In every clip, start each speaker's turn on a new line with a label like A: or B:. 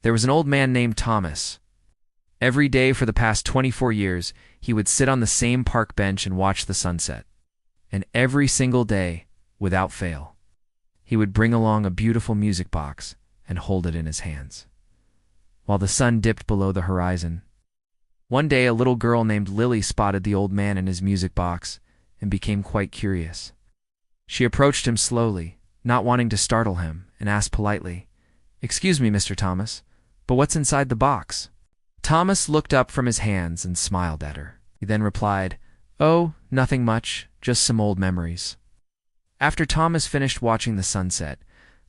A: There was an old man named Thomas. Every day for the past 24 years, he would sit on the same park bench and watch the sunset. And every single day, without fail, he would bring along a beautiful music box and hold it in his hands, while the sun dipped below the horizon. One day, a little girl named Lily spotted the old man in his music box and became quite curious. She approached him slowly, not wanting to startle him, and asked politely, "Excuse me, Mr. Thomas, but what's inside the box?" Thomas looked up from his hands and smiled at her. He then replied, "Oh, nothing much, just some old memories." After Thomas finished watching the sunset,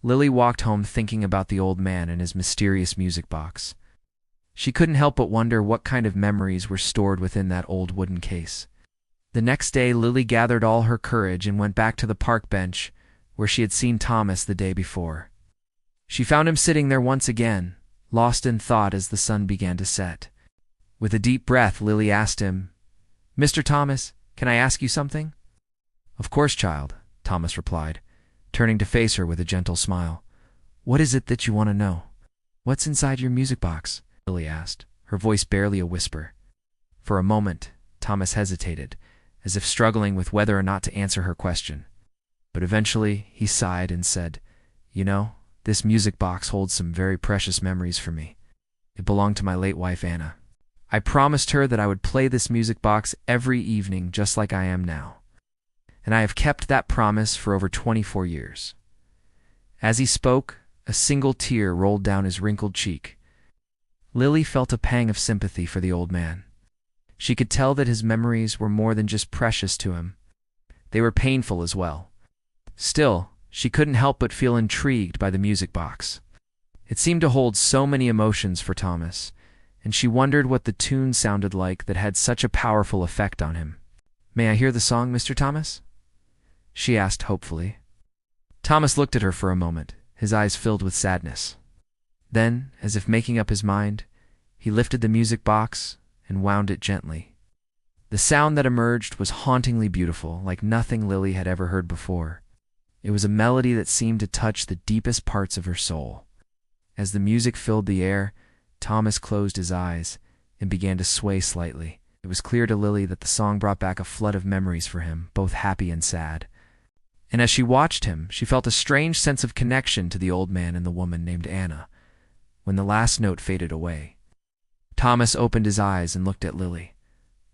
A: Lily walked home thinking about the old man and his mysterious music box. She couldn't help but wonder what kind of memories were stored within that old wooden case. The next day, Lily gathered all her courage and went back to the park bench where she had seen Thomas the day before. She found him sitting there once again, lost in thought as the sun began to set. With a deep breath, Lily asked him, "Mr. Thomas, can I ask you something?" "Of course, child," Thomas replied, turning to face her with a gentle smile. "What is it that you want to know?" "What's inside your music box?" Lily asked, her voice barely a whisper. For a moment, Thomas hesitated, as if struggling with whether or not to answer her question. But eventually, he sighed and said, "You know, this music box holds some very precious memories for me. It belonged to my late wife, Anna. I promised her that I would play this music box every evening just like I am now. And I have kept that promise for over 24 years." As he spoke, a single tear rolled down his wrinkled cheek. Lily felt a pang of sympathy for the old man. She could tell that his memories were more than just precious to him. They were painful as well. Still, she couldn't help but feel intrigued by the music box. It seemed to hold so many emotions for Thomas, and she wondered what the tune sounded like that had such a powerful effect on him. "May I hear the song, Mr. Thomas?" she asked hopefully. Thomas looked at her for a moment, his eyes filled with sadness. Then, as if making up his mind, he lifted the music box and wound it gently. The sound that emerged was hauntingly beautiful, like nothing Lily had ever heard before. It was a melody that seemed to touch the deepest parts of her soul. As the music filled the air, Thomas closed his eyes and began to sway slightly. It was clear to Lily that the song brought back a flood of memories for him, both happy and sad. And as she watched him, she felt a strange sense of connection to the old man and the woman named Anna. When the last note faded away, Thomas opened his eyes and looked at Lily.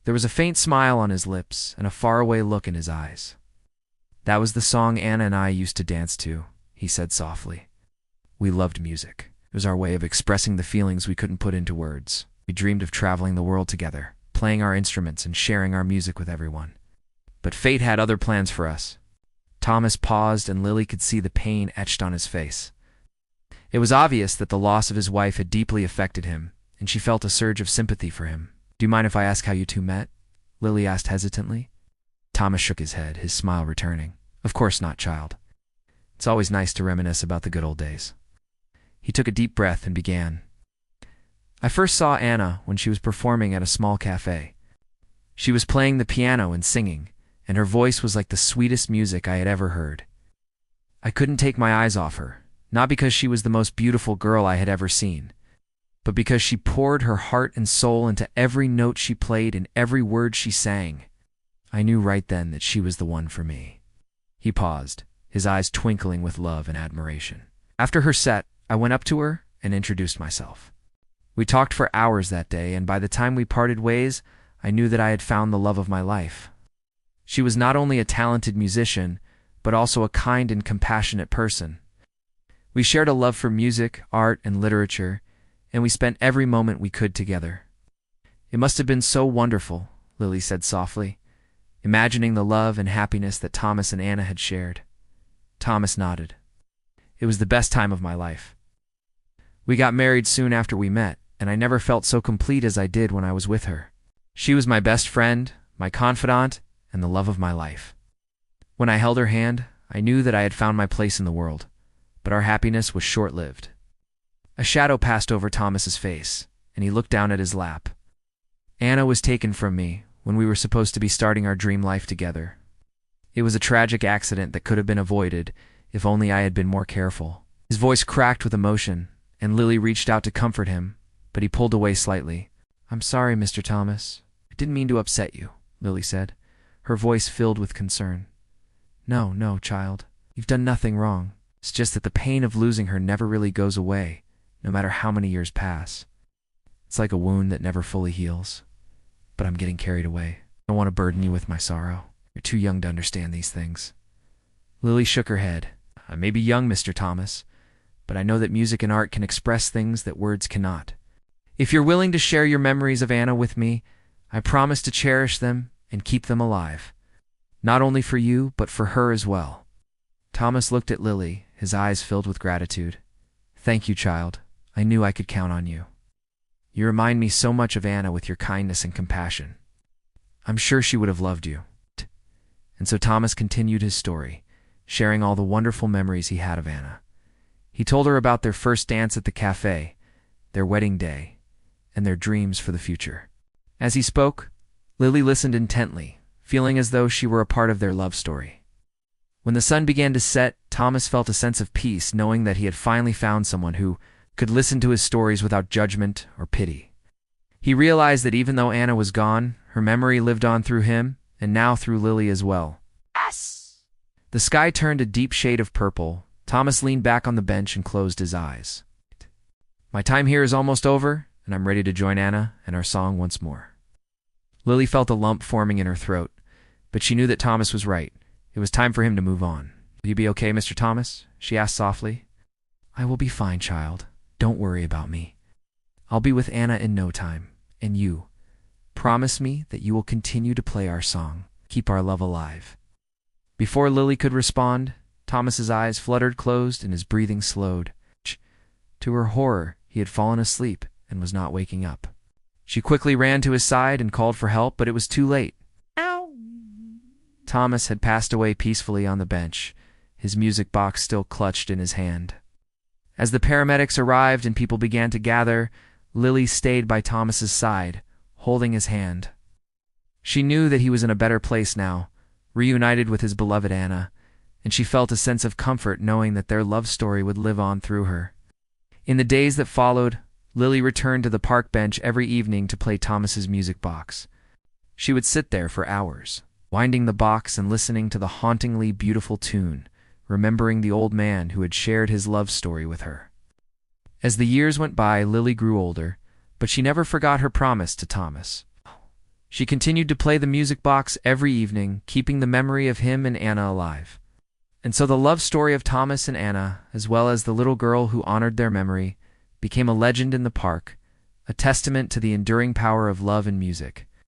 A: There was a faint smile on his lips and a faraway look in his eyes. "That was the song Anna and I used to dance to," he said softly. "We loved music. It was our way of expressing the feelings we couldn't put into words. We dreamed of traveling the world together, playing our instruments and sharing our music with everyone. But fate had other plans for us." Thomas paused, and Lily could see the pain etched on his face. It was obvious that the loss of his wife had deeply affected him, and she felt a surge of sympathy for him. "Do you mind if I ask how you two met?" Lily asked hesitantly. Thomas shook his head, his smile returning. "Of course not, child. It's always nice to reminisce about the good old days." He took a deep breath and began. "I first saw Anna when she was performing at a small cafe. She was playing the piano and singing, and her voice was like the sweetest music I had ever heard. I couldn't take my eyes off her, not because she was the most beautiful girl I had ever seen, but because she poured her heart and soul into every note she played and every word she sang. I knew right then that she was the one for me." He paused, his eyes twinkling with love and admiration. "After her set, I went up to her and introduced myself. We talked for hours that day, and by the time we parted ways, I knew that I had found the love of my life. She was not only a talented musician, but also a kind and compassionate person. We shared a love for music, art, and literature, and we spent every moment we could together. It must have been so wonderful," Lily said softly, imagining the love and happiness that Thomas and Anna had shared. Thomas nodded. "It was the best time of my life. We got married soon after we met, and I never felt so complete as I did when I was with her. She was my best friend, my confidant, and the love of my life. When I held her hand, I knew that I had found my place in the world, but our happiness was short-lived." A shadow passed over Thomas's face, and he looked down at his lap. "Anna was taken from me when we were supposed to be starting our dream life together. It was a tragic accident that could have been avoided if only I had been more careful." His voice cracked with emotion, and Lily reached out to comfort him, but he pulled away slightly. "I'm sorry, Mr. Thomas. I didn't mean to upset you," Lily said, her voice filled with concern. "No, no, child. You've done nothing wrong. It's just that the pain of losing her never really goes away, no matter how many years pass. It's like a wound that never fully heals. But I'm getting carried away. I don't want to burden you with my sorrow. You're too young to understand these things." Lily shook her head. "I may be young, Mr. Thomas, but I know that music and art can express things that words cannot. If you're willing to share your memories of Anna with me, I promise to cherish them and keep them alive. Not only for you, but for her as well." Thomas looked at Lily, his eyes filled with gratitude. "Thank you, child. I knew I could count on you. You remind me so much of Anna with your kindness and compassion. I'm sure she would have loved you." And so Thomas continued his story, sharing all the wonderful memories he had of Anna. He told her about their first dance at the cafe, their wedding day, and their dreams for the future. As he spoke, Lily listened intently, feeling as though she were a part of their love story. When the sun began to set, Thomas felt a sense of peace knowing that he had finally found someone who could listen to his stories without judgment or pity. He realized that even though Anna was gone, her memory lived on through him, and now through Lily as well. Yes! The sky turned a deep shade of purple. Thomas leaned back on the bench and closed his eyes. "My time here is almost over, and I'm ready to join Anna and our song once more." Lily felt a lump forming in her throat, but she knew that Thomas was right. It was time for him to move on. "Will you be okay, Mr. Thomas?" she asked softly. "I will be fine, child. Don't worry about me. I'll be with Anna in no time. And you, promise me that you will continue to play our song, keep our love alive." Before Lily could respond, Thomas's eyes fluttered closed and his breathing slowed. To her horror, he had fallen asleep and was not waking up. She quickly ran to his side and called for help, but it was too late. Ow! Thomas had passed away peacefully on the bench, his music box still clutched in his hand. As the paramedics arrived and people began to gather, Lily stayed by Thomas's side, holding his hand. She knew that he was in a better place now, reunited with his beloved Anna, and she felt a sense of comfort knowing that their love story would live on through her. In the days that followed, Lily returned to the park bench every evening to play Thomas's music box. She would sit there for hours, winding the box and listening to the hauntingly beautiful tune, remembering the old man who had shared his love story with her. As the years went by, Lily grew older, but she never forgot her promise to Thomas. She continued to play the music box every evening, keeping the memory of him and Anna alive. And so the love story of Thomas and Anna, as well as the little girl who honored their memory, became a legend in the park, a testament to the enduring power of love and music.